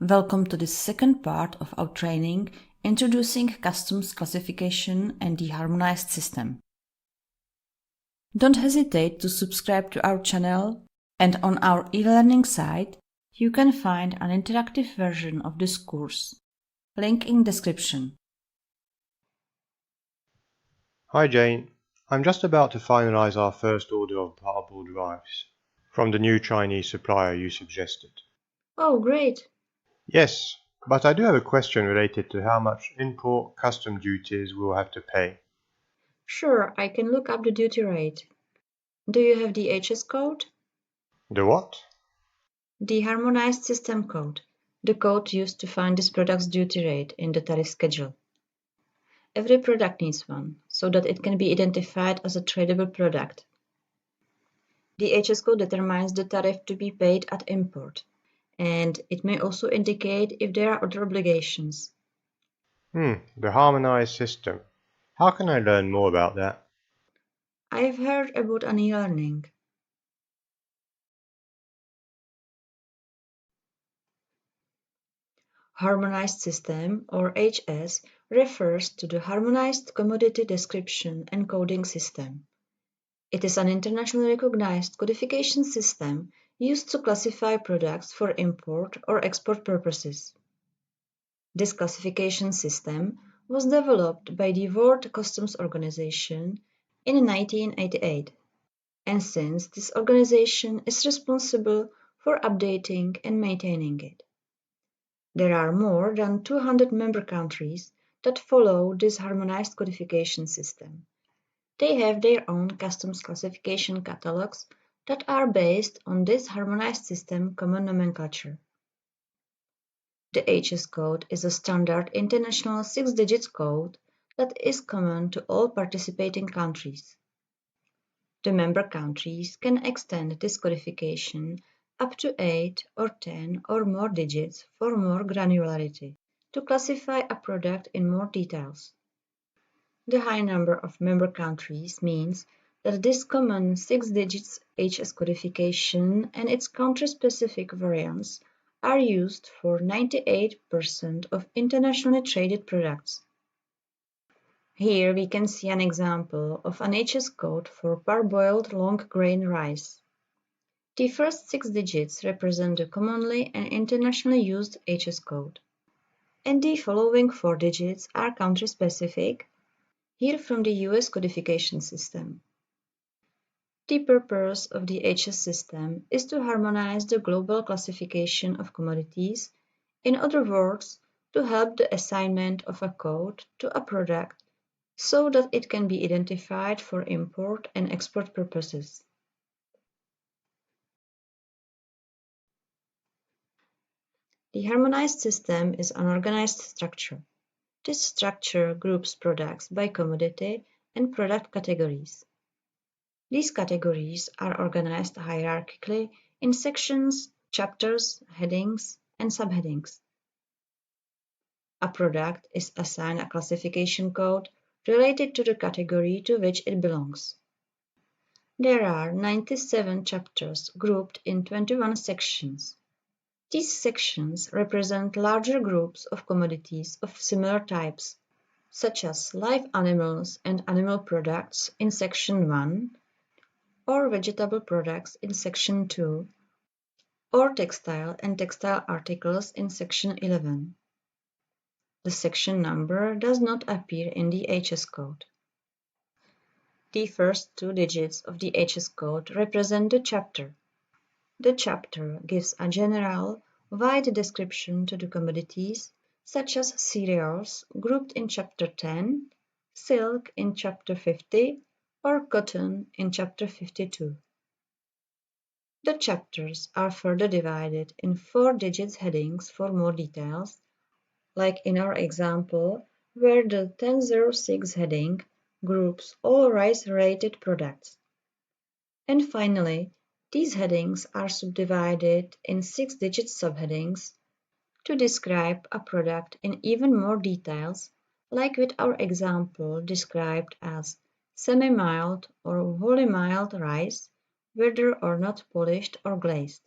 Welcome to the second part of our training introducing customs classification and the Harmonized System. Don't hesitate to subscribe to our channel, and on our e-learning site you can find an interactive version of this course. Link in description. Hi Jane, I'm just about to finalize our first order of portable drives from the new Chinese supplier you suggested. Oh, great! Yes, but I do have a question related to how much import custom duties we'll have to pay. Sure, I can look up the duty rate. Do you have the HS code? The what? The Harmonized System code, the code used to find this product's duty rate in the tariff schedule. Every product needs one, so that it can be identified as a tradable product. The HS code determines the tariff to be paid at import, and it may also indicate if there are other obligations. The Harmonized System. How can I learn more about that? I've heard about an e-learning. Harmonized System, or HS, refers to the Harmonized Commodity Description and Coding System. It is an internationally recognized codification system used to classify products for import or export purposes. This classification system was developed by the World Customs Organization in 1988, and since this organization is responsible for updating and maintaining it. There are more than 200 member countries that follow this harmonized codification system. They have their own customs classification catalogs that are based on this harmonized system common nomenclature. The HS code is a standard international 6-digit code that is common to all participating countries. The member countries can extend this codification up to 8 or 10 or more digits for more granularity, to classify a product in more details. The high number of member countries means that this common 6-digit HS codification and its country-specific variants are used for 98% of internationally traded products. Here we can see an example of an HS code for parboiled long-grain rice. The first 6 digits represent the commonly and internationally used HS code, and the following 4 digits are country-specific, here from the US codification system. The purpose of the HS system is to harmonize the global classification of commodities, in other words, to help the assignment of a code to a product so that it can be identified for import and export purposes. The harmonized system is an organized structure. This structure groups products by commodity and product categories. These categories are organized hierarchically in sections, chapters, headings, and subheadings. A product is assigned a classification code related to the category to which it belongs. There are 97 chapters grouped in 21 sections. These sections represent larger groups of commodities of similar types, such as live animals and animal products in section 1, or vegetable products in section 2, or textile and textile articles in section 11. The section number does not appear in the HS code. The first 2 digits of the HS code represent the chapter. The chapter gives a general, wide description to the commodities, such as cereals grouped in chapter 10, silk in chapter 50, or cotton in chapter 52. The chapters are further divided in 4-digit headings for more details, like in our example, where the 1006 heading groups all rice-related products. And finally, these headings are subdivided in 6-digit subheadings to describe a product in even more details, like with our example described as semi-mild or wholly mild rice, whether or not polished or glazed.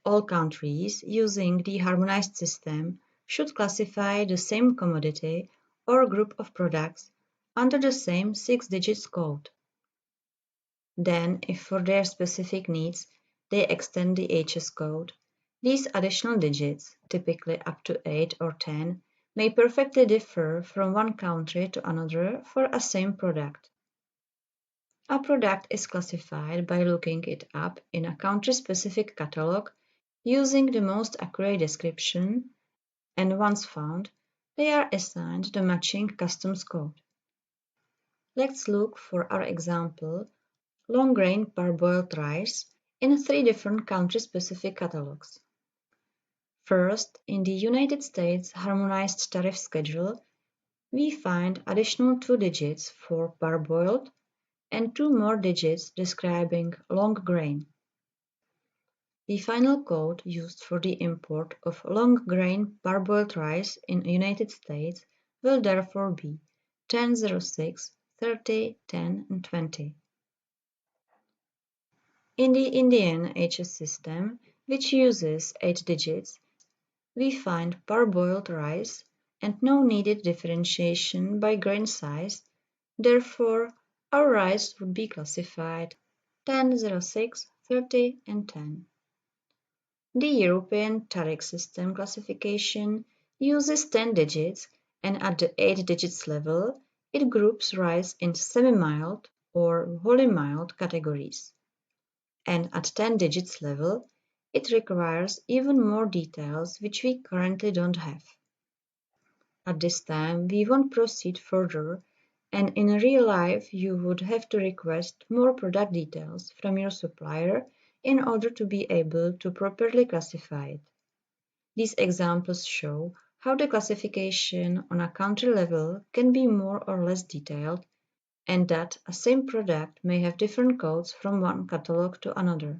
All countries using the harmonized system should classify the same commodity or group of products under the same 6-digit code. Then, if for their specific needs they extend the HS code, these additional digits, typically up to 8 or 10, may perfectly differ from one country to another for a same product. A product is classified by looking it up in a country-specific catalog using the most accurate description, and once found, they are assigned the matching customs code. Let's look for our example, long-grain parboiled rice, in 3 different country-specific catalogs. First, in the United States Harmonized Tariff Schedule, we find additional 2 digits for parboiled and 2 more digits describing long grain. The final code used for the import of long-grain parboiled rice in the United States will therefore be 1006, 30, 10, and 20. In the Indian HS system, which uses 8 digits, we find parboiled rice and no needed differentiation by grain size, therefore our rice would be classified 1006, 30, and 10. The European tariff system classification uses 10 digits, and at the 8 digits level, it groups rice into semi-mild or wholly mild categories. And at 10 digits level, it requires even more details which we currently don't have. At this time, we won't proceed further, and in real life you would have to request more product details from your supplier in order to be able to properly classify it. These examples show how the classification on a country level can be more or less detailed, and that a same product may have different codes from one catalog to another.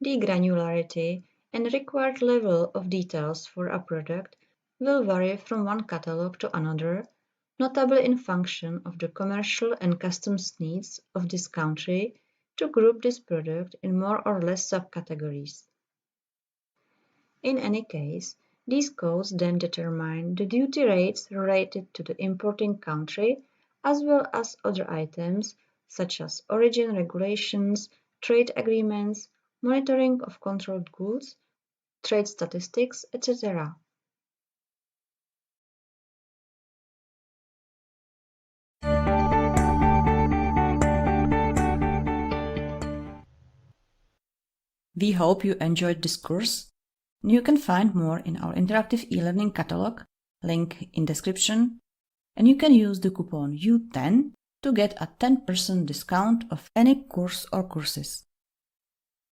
The granularity and required level of details for a product will vary from one catalog to another, notably in function of the commercial and customs needs of this country to group this product in more or less subcategories. In any case, these codes then determine the duty rates related to the importing country as well as other items such as origin regulations, trade agreements, monitoring of controlled goods, trade statistics, etc. We hope you enjoyed this course. You can find more in our interactive e-learning catalog, link in description, and you can use the coupon U10 to get a 10% discount of any course or courses.